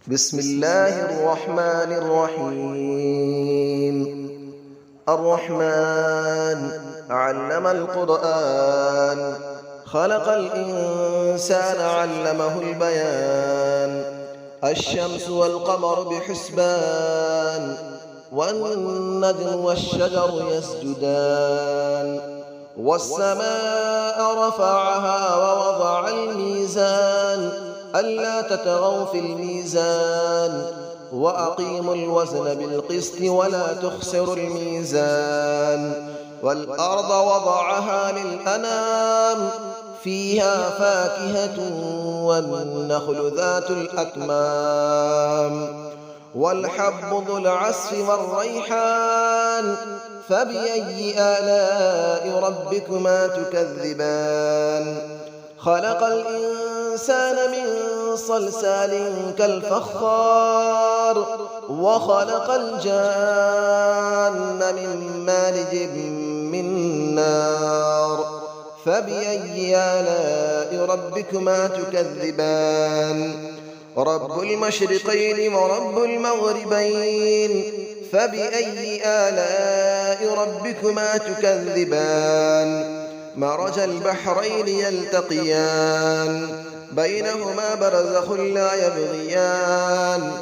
بسم الله الرحمن الرحيم. الرحمن علم القرآن، خلق الإنسان علمه البيان. الشمس والقمر بحسبان، والنجم والشجر يسجدان. والسماء رفعها ووضع الميزان، ألا تطغوا في الميزان، وأقيموا الوزن بالقسط ولا تخسروا الميزان. والأرض وضعها للأنام، فيها فاكهة والنخل ذات الأكمام، والحب ذو العصف والريحان. فبأي آلاء ربكما تكذبان؟ خلق الإنسان من صلصال كالفخار، وخلق الجان من مارج من نار. فبأي آلاء ربكما تكذبان؟ رب المشرقين ورب المغربين. فبأي آلاء ربكما تكذبان؟ مرج البحرين يلتقيان، بينهما برزخ لا يبغيان.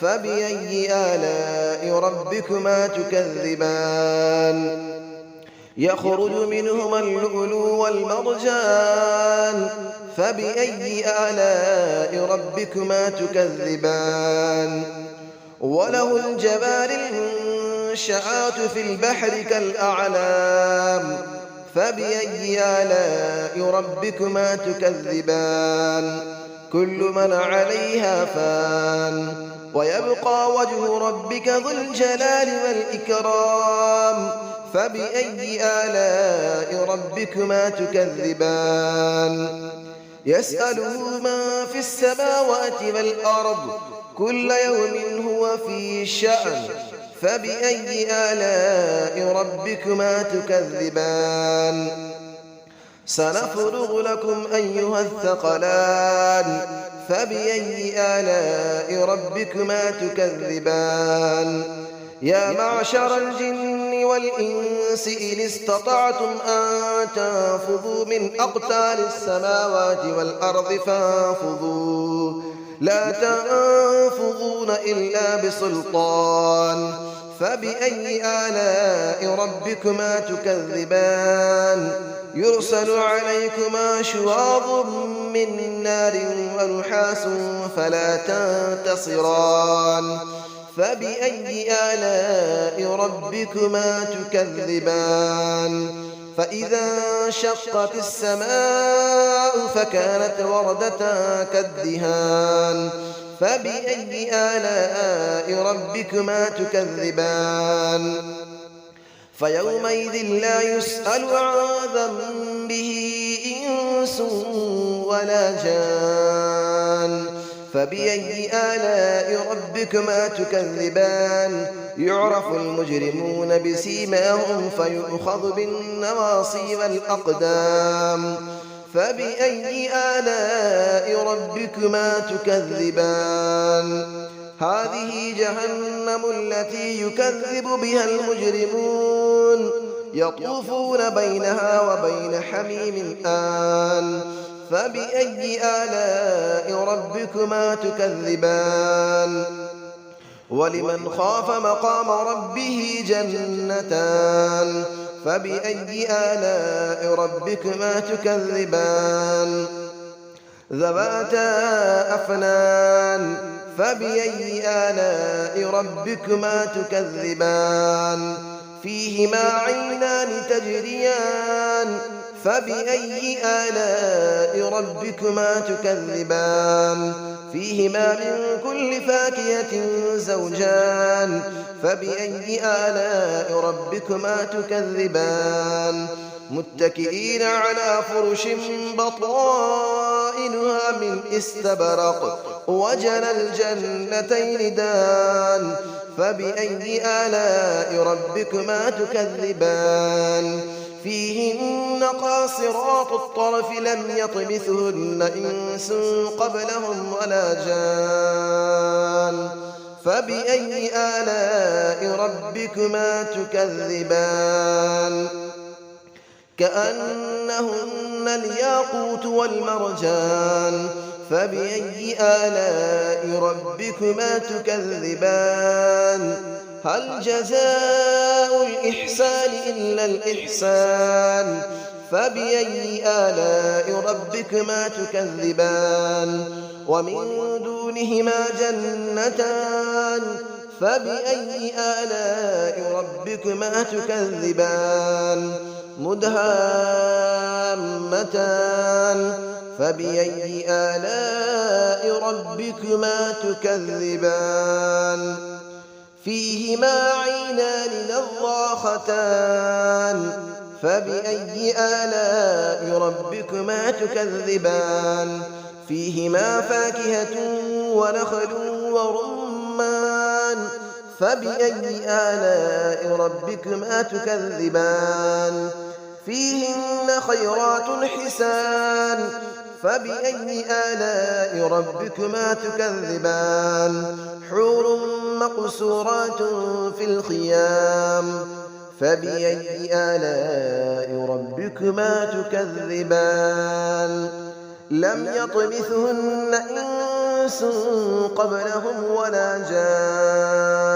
فبأي آلاء ربكما تكذبان؟ يخرج منهما اللؤلؤ والمرجان. فبأي آلاء ربكما تكذبان؟ وله الجوار المنشآت في البحر كالأعلام. فبأي آلاء ربكما تكذبان؟ كل من عليها فان، ويبقى وجه ربك ذو الجلال والإكرام. فبأي آلاء ربكما تكذبان؟ يسأله من في السماوات والأرض، كل يوم هو في شأن. فبأي آلاء ربكما تكذبان؟ سنفرغ لكم أيها الثقلان. فبأي آلاء ربكما تكذبان؟ يا معشر الجن والإنس إن استطعتم أن تنفذوا من أقطار السماوات والأرض فانفذوا، لا تنفذون إلا بسلطان. فبأي آلاء ربكما تكذبان؟ يرسل عليكما شواظ من نار ونحاس فلا تنتصران. فبأي آلاء ربكما تكذبان؟ فإذا انشقت السماء فكانت وردة كالدهان. فبأي آلاء ربكما تكذبان؟ فيومئذ لا يسأل عن ذنبه إنس ولا جان. فبأي آلاء ربكما تكذبان؟ يعرف المجرمون بسيماهم فيؤخذ بالنواصي والأقدام. فبأي آلاء ربكما تكذبان؟ هذه جهنم التي يكذب بها المجرمون، يطوفون بينها وبين حميم آن. فبأي آلاء ربكما تكذبان؟ ولمن خاف مقام ربه جنتان. فبأي آلاء ربكما تكذبان؟ ذواتا أفنان. فبأي آلاء ربكما تكذبان؟ فيهما عينان تجريان. فبأي آلاء ربكما تكذبان؟ فيهما من كل فاكهة زوجان. فبأي آلاء ربكما تكذبان؟ متكئين على فرش بطائنها من استبرق، وجنى الجنتين دان. فبأي آلاء ربكما تكذبان؟ فيهن قاصرات الطرف لم يطمثهن إنس قبلهم ولا جان. فبأي آلاء ربكما تكذبان كأنهن الياقوت والمرجان فبأي آلاء ربكما تكذبان هل جزاء الإحسان إلا الإحسان فبأي آلاء ربكما تكذبان ومن دونهما جنتان فبأي آلاء ربكما تكذبان مدهامتان فبأي آلاء ربكما تكذبان فيهما عينان نضاختان فبأي آلاء ربكما تكذبان فيهما فاكهة ونخل ورمان فبأي آلاء ربكما تكذبان فيهن خيرات حسان فبأي آلاء ربكما تكذبان حور مقصورات في الخيام فبأي آلاء ربكما تكذبان لم يطمثهن إنس قبلهم ولا جان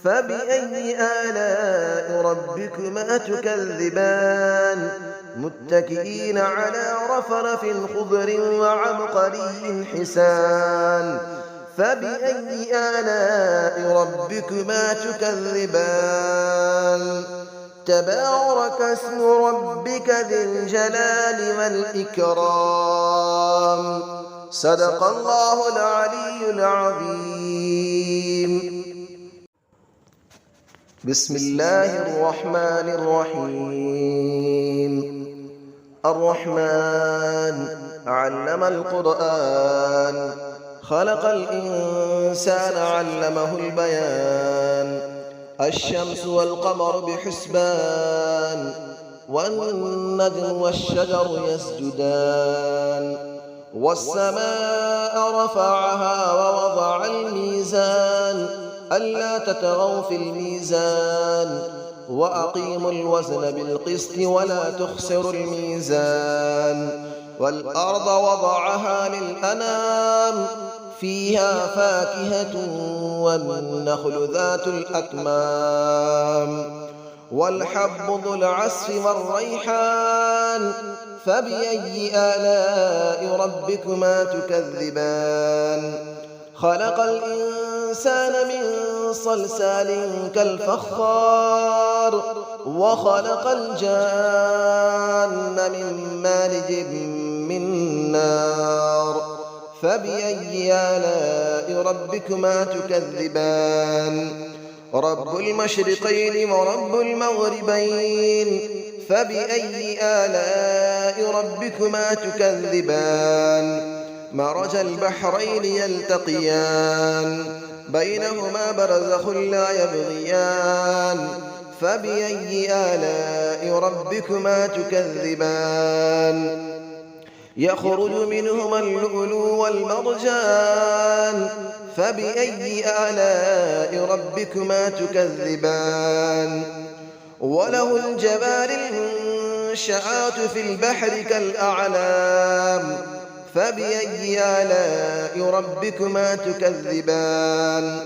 فبأي آلاء ربكما تكذبان متكئين على رفرف خضر وعبقري حسان فبأي آلاء ربكما تكذبان تبارك اسم ربك ذي الجلال والإكرام صدق الله العلي العظيم بسم الله الرحمن الرحيم الرحمن علم القرآن خلق الإنسان علمه البيان الشمس والقمر بحسبان والنجم والشجر يسجدان والسماء رفعها ووضع الميزان ألا تطغوا في الميزان وأقيموا الوزن بالقسط ولا تخسروا الميزان والأرض وضعها للأنام فيها فاكهة والنخل ذات الأكمام والحب ذو العصف والريحان فبأي آلاء ربكما تكذبان خلق الإنسان من صلصال كالفخار وخلق الجان من مارج من نار فبأي آلاء ربكما تكذبان رب المشرقين ورب المغربين فبأي آلاء ربكما تكذبان مرج البحرين يلتقيان بينهما برزخ لا يبغيان فبأي آلاء ربكما تكذبان يخرج منهما اللؤلؤ والمرجان فبأي آلاء ربكما تكذبان وله الجبال المنشآت في البحر كالأعلام فبأي آلاء ربكما تكذبان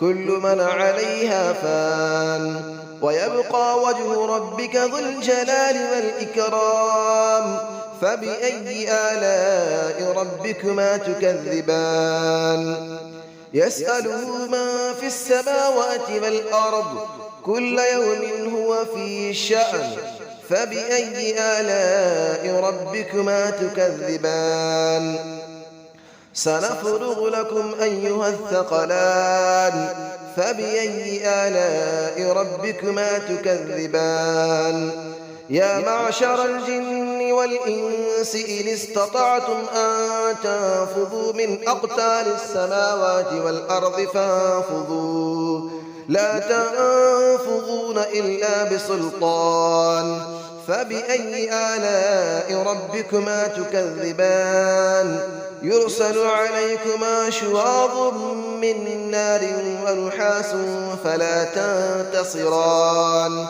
كل من عليها فان ويبقى وجه ربك ذو الجلال والإكرام فبأي آلاء ربكما تكذبان يسأله من في السماوات والأرض كل يوم هو في شأن فبأي آلاء ربكما تكذبان سنفرغ لكم أيها الثقلان فبأي آلاء ربكما تكذبان يا معشر الجن والإنس إن استطعتم أن تنفذوا من أقطار السماوات والأرض فانفذوا لا تنفذون إلا بسلطان فبأي آلاء ربكما تكذبان يرسل عليكما شواظ من نار ونحاس فلا تنتصران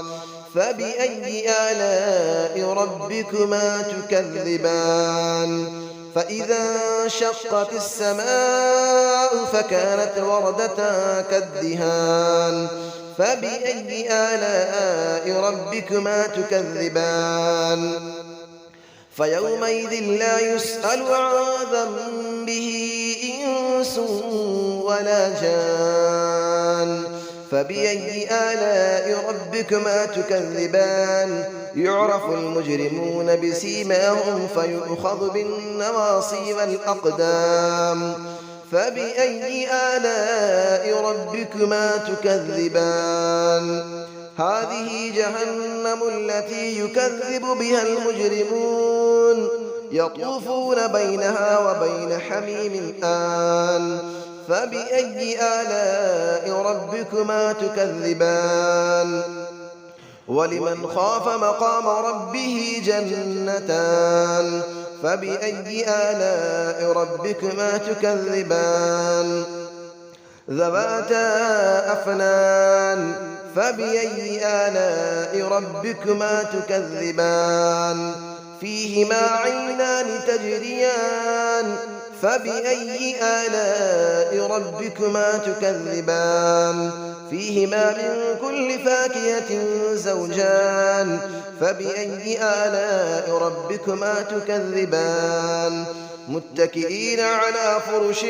فبأي آلاء ربكما تكذبان فإذا انشقت السماء فكانت وردة كالدهان فبأي آلاء ربكما تكذبان فيومئذ لا يسأل عن ذنبه إنس ولا جان فبأي آلاء ربكما تكذبان يعرف المجرمون بسيماهم فيؤخذ بالنواصي والأقدام فبأي آلاء ربكما تكذبان هذه جهنم التي يكذب بها المجرمون يطوفون بينها وبين حميم آن فبأي آلاء ربكما تكذبان ولمن خاف مقام ربه جنتان فبأي آلاء ربكما تكذبان ذواتا أفنان فبأي آلاء ربكما تكذبان فيهما عينان تجريان فبأي آلاء ربكما تكذبان فيهما من كل فاكهة زوجان فبأي آلاء ربكما تكذبان متكئين على فرش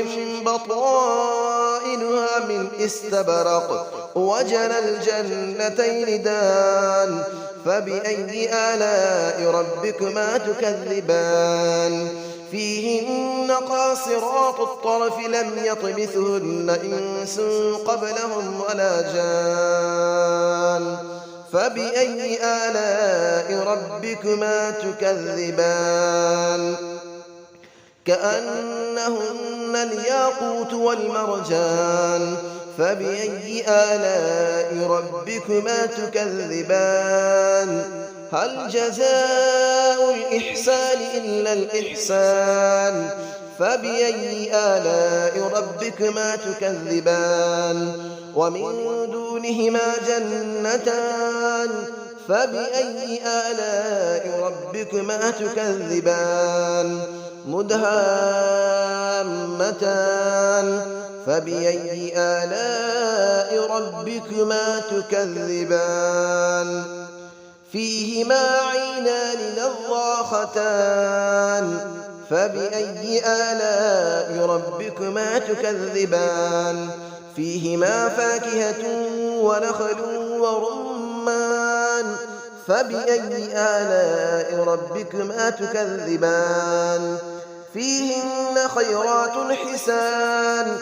بطائنها من استبرق وجنى الجنتين دان فبأي آلاء ربكما تكذبان فيهن قاصرات الطرف لم يطمثهن إنس قبلهم ولا جان فبأي آلاء ربكما تكذبان كأنهن الياقوت والمرجان فبأي آلاء ربكما تكذبان هل جزاء الإحسان إلا الإحسان فبأي آلاء ربكما تكذبان ومن دونهما جنتان فبأي آلاء ربكما تكذبان مدهامتان فبأي آلاء ربكما تكذبان فيهما عينان نضاختان فبأي آلاء ربكما تكذبان فيهما فاكهة ونخل ورمان فبأي آلاء ربكما تكذبان فيهن خيرات حسان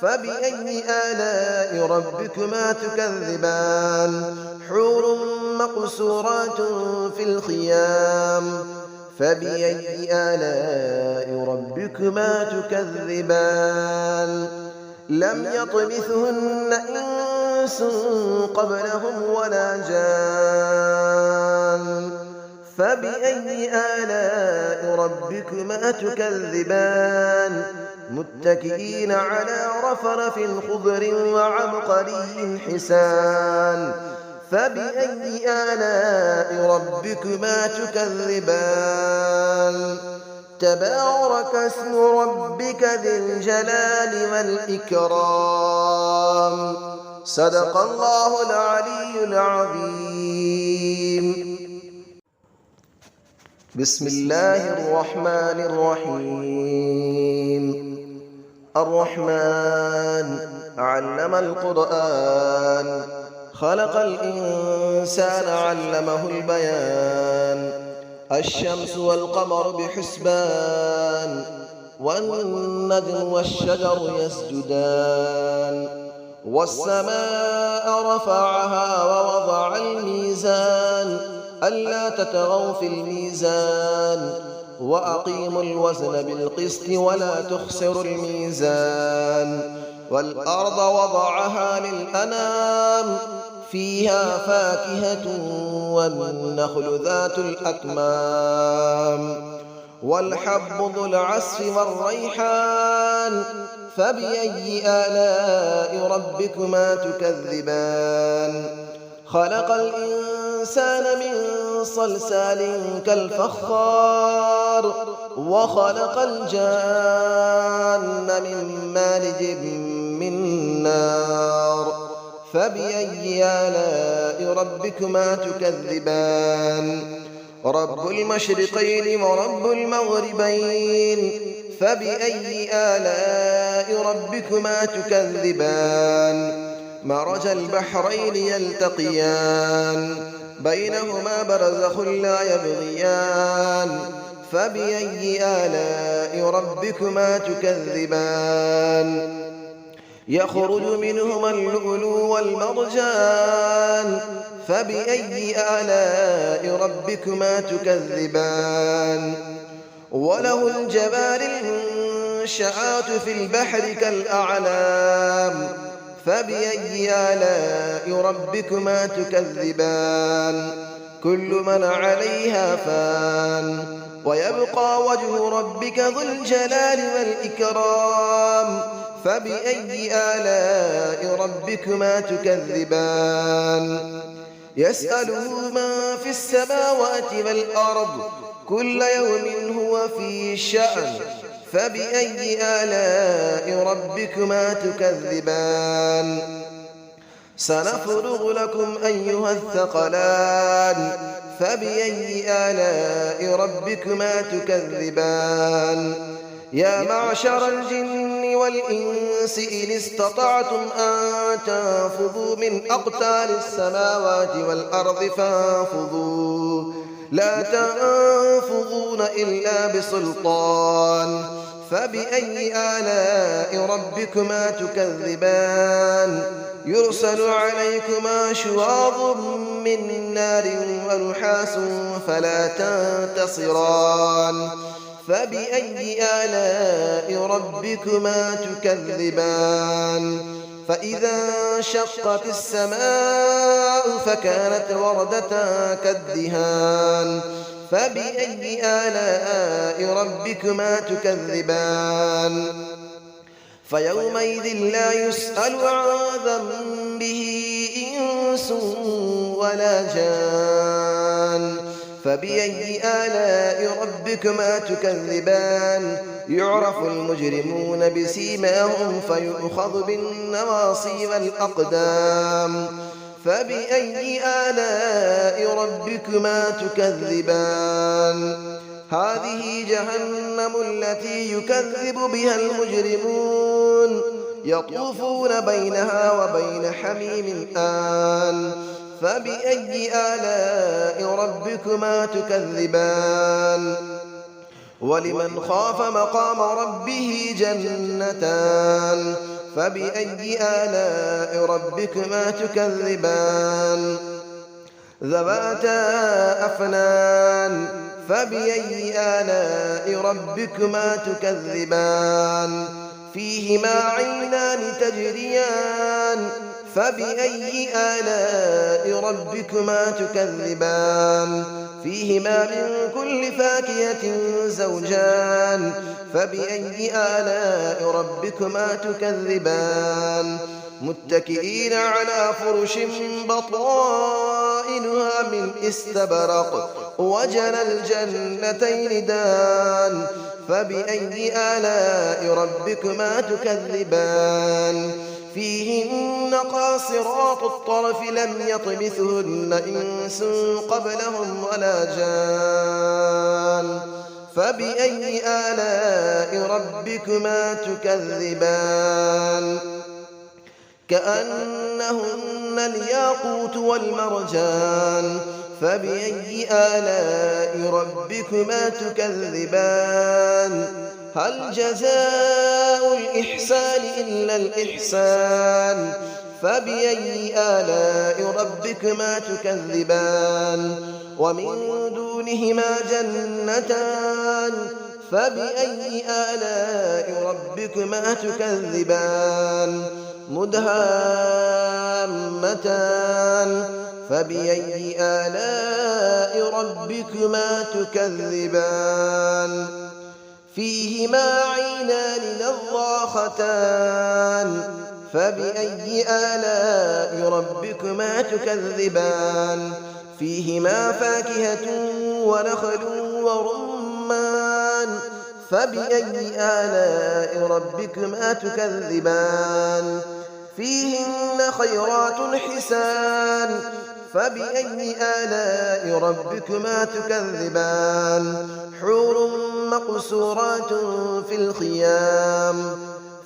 فبأي آلاء ربكما تكذبان حور مقصورات في الخيام فبأي آلاء ربكما تكذبان لم يطمثهن إنس قبلهم ولا جان فبأي آلاء ربكما تكذبان متكئين على رفرف خضر وعبقري حسان فبأي آلاء ربكما تكذبان تبارك اسم ربك ذي الجلال والإكرام صدق الله العلي العظيم بسم الله الرحمن الرحيم الرحمن علم القرآن خلق الإنسان علمه البيان الشمس والقمر بحسبان والنجم والشجر يسجدان والسماء رفعها ووضع الميزان ألا تطغوا في الميزان وأقيموا الوزن بالقسط ولا تخسروا الميزان والأرض وضعها للأنام فيها فاكهة والنخل ذات الأكمام والحب ذو العصف والريحان فبأي آلاء ربكما تكذبان خلق الإنسان من صلصال كالفخار وخلق الجان من مارج من نار فبأي آلاء ربكما تكذبان رب المشرقين ورب المغربين فبأي آلاء ربكما تكذبان مرج البحرين يلتقيان بينهما برزخ لا يبغيان فبأي آلاء ربكما تكذبان يخرج منهما اللؤلؤ والمرجان فبأي آلاء ربكما تكذبان وله الجبال المنشآت في البحر كالأعلام فبأي آلاء ربكما تكذبان كل من عليها فان ويبقى وجه ربك ذو الجلال والإكرام فبأي آلاء ربكما تكذبان يسأله من في السماوات والأرض كل يوم هو في شأن فبأي آلاء ربكما تكذبان سنفرغ لكم أيها الثقلان فبأي آلاء ربكما تكذبان يا معشر الجن والإنس إن استطعتم أن تنفذوا من أقطار السماوات والأرض فانفذوا لا تنفذون إلا بسلطان فبأي آلاء ربكما تكذبان يرسل عليكما شواظ من نار ونحاس فلا تنتصران فبأي آلاء ربكما تكذبان فإذا انشقت السماء فكانت وردة كالدهان فبأي آلاء ربكما تكذبان فيومئذ لا يسأل عن ذنبه إنس ولا جان فبأي آلاء ربكما تكذبان يعرف المجرمون بسيماهم فيؤخذ بالنواصي والأقدام فبأي آلاء ربكما تكذبان هذه جهنم التي يكذب بها المجرمون يطوفون بينها وبين حميم آن فبأي آلاء ربكما تكذبان ولمن خاف مقام ربه جنتان فبأي آلاء ربكما تكذبان ذواتا أفنان فبأي آلاء ربكما تكذبان فيهما عينان تجريان فبأي آلاء ربكما تكذبان فيهما من كل فاكهة زوجان فبأي آلاء ربكما تكذبان متكئين على فرش بطائنها من استبرق وجنى الجنتين دان فبأي آلاء ربكما تكذبان فيهن قاصرات الطرف لم يطمثهن إنس قبلهم ولا جان فبأي آلاء ربكما تكذبان كأنهن الياقوت والمرجان فبأي آلاء ربكما تكذبان هل جزاء الإحسان إلا الإحسان فبأي آلاء ربكما تكذبان ومن دونهما جنتان فبأي آلاء ربكما تكذبان مدهامتان فبأي آلاء ربكما تكذبان فيهما عينان نضاختان فبأي آلاء ربكما تكذبان فيهما فاكهة ونخل ورمان فبأي آلاء ربكما تكذبان فيهن خيرات حسان فبأي آلاء ربكما تكذبان حور مقصورات في الخيام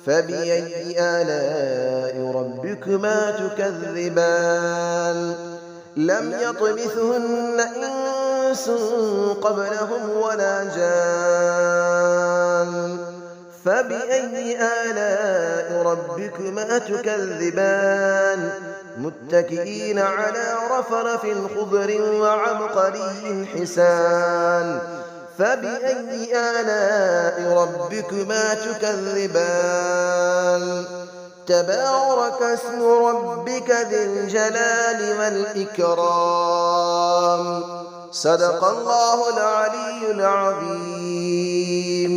فبأي آلاء ربكما تكذبان لم يطمثهن إنس قبلهم ولا جان فبأي آلاء ربكما تكذبان متكئين على رفرف خضر وعبقري حسان فبأي آلاء ربكما تكذبان تبارك اسم ربك ذي الجلال والإكرام صدق الله العلي العظيم.